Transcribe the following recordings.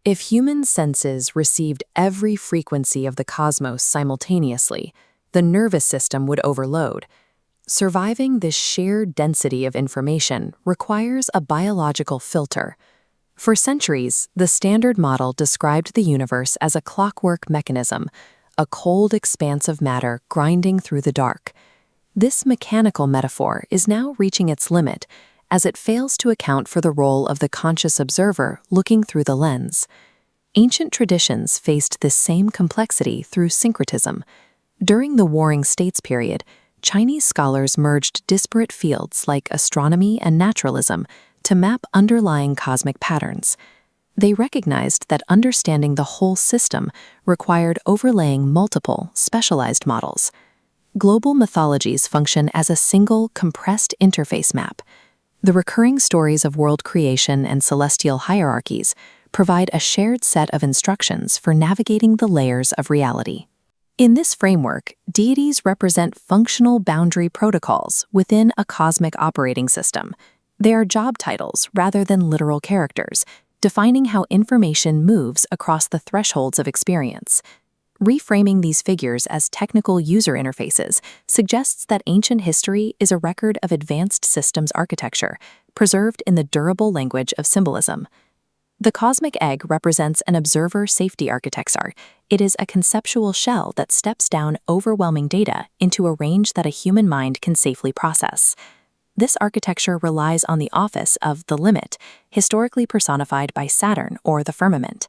If human senses received every frequency of the cosmos simultaneously, the nervous system would overload. Surviving this sheer density of information requires a biological filter. For centuries, the Standard Model described the universe as a clockwork mechanism, a cold expanse of matter grinding through the dark. This mechanical metaphor is now reaching its limit as it fails to account for the role of the conscious observer looking through the lens. Ancient traditions faced this same complexity through syncretism. During the Warring States period, Chinese scholars merged disparate fields like astronomy and naturalism to map underlying cosmic patterns. They recognized that understanding the whole system required overlaying multiple, specialized models. Global mythologies function as a single, compressed interface map. The recurring stories of world creation and celestial hierarchies provide a shared set of instructions for navigating the layers of reality. In this framework, deities represent functional boundary protocols within a cosmic operating system. They are job titles rather than literal characters, defining how information moves across the thresholds of experience. Reframing these figures as technical user interfaces suggests that ancient history is a record of advanced systems architecture, preserved in the durable language of symbolism. The cosmic egg represents an observer safety architecture. It is a conceptual shell that steps down overwhelming data into a range that a human mind can safely process. This architecture relies on the office of the limit, historically personified by Saturn or the firmament.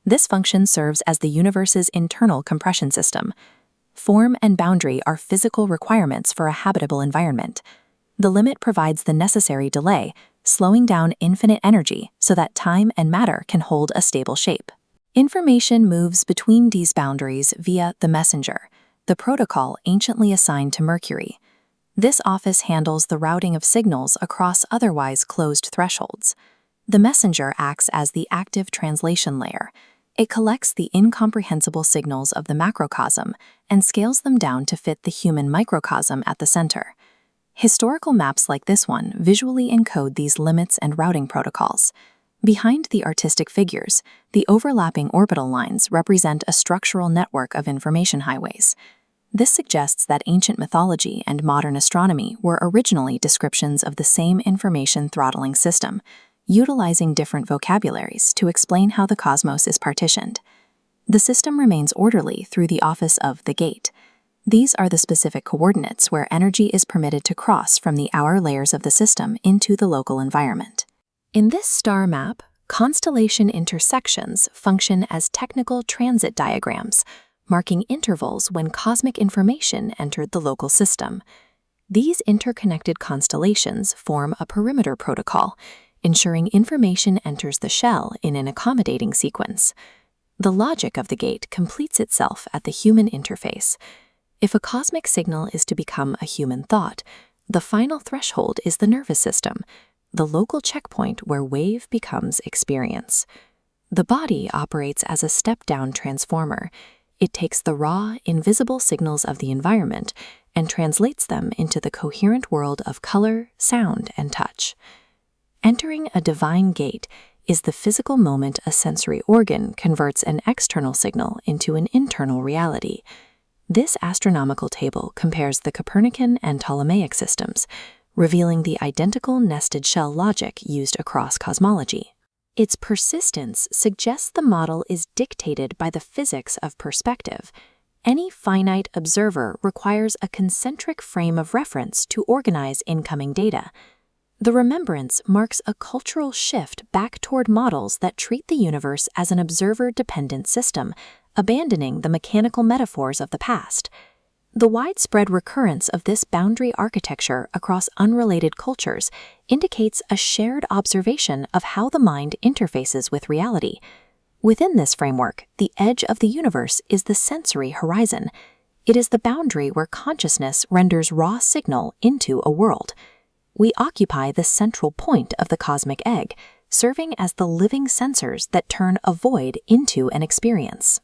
This function serves as the universe's internal compression system. Form and boundary are physical requirements for a habitable environment. The limit provides the necessary delay, slowing down infinite energy so that time and matter can hold a stable shape. Information moves between these boundaries via the messenger, the protocol anciently assigned to Mercury. This office handles the routing of signals across otherwise closed thresholds. The messenger acts as the active translation layer. It collects the incomprehensible signals of the macrocosm and scales them down to fit the human microcosm at the center. Historical maps like this one visually encode these limits and routing protocols. Behind the artistic figures, the overlapping orbital lines represent a structural network of information highways. This suggests that ancient mythology and modern astronomy were originally descriptions of the same information throttling system, utilizing different vocabularies to explain how the cosmos is partitioned. The system remains orderly through the office of the gate. These are the specific coordinates where energy is permitted to cross from the outer layers of the system into the local environment. In this star map, constellation intersections function as technical transit diagrams, marking intervals when cosmic information entered the local system. These interconnected constellations form a perimeter protocol, ensuring information enters the shell in an accommodating sequence. The logic of the gate completes itself at the human interface. If a cosmic signal is to become a human thought, the final threshold is the nervous system, the local checkpoint where wave becomes experience. The body operates as a step-down transformer. It takes the raw, invisible signals of the environment and translates them into the coherent world of color, sound, and touch. Entering a divine gate is the physical moment a sensory organ converts an external signal into an internal reality. This astronomical table compares the Copernican and Ptolemaic systems, revealing the identical nested shell logic used across cosmology. Its persistence suggests the model is dictated by the physics of perspective. Any finite observer requires a concentric frame of reference to organize incoming data. The remembrance marks a cultural shift back toward models that treat the universe as an observer-dependent system, abandoning the mechanical metaphors of the past. The widespread recurrence of this boundary architecture across unrelated cultures indicates a shared observation of how the mind interfaces with reality. Within this framework, the edge of the universe is the sensory horizon. It is the boundary where consciousness renders raw signal into a world. We occupy the central point of the cosmic egg, serving as the living sensors that turn a void into an experience.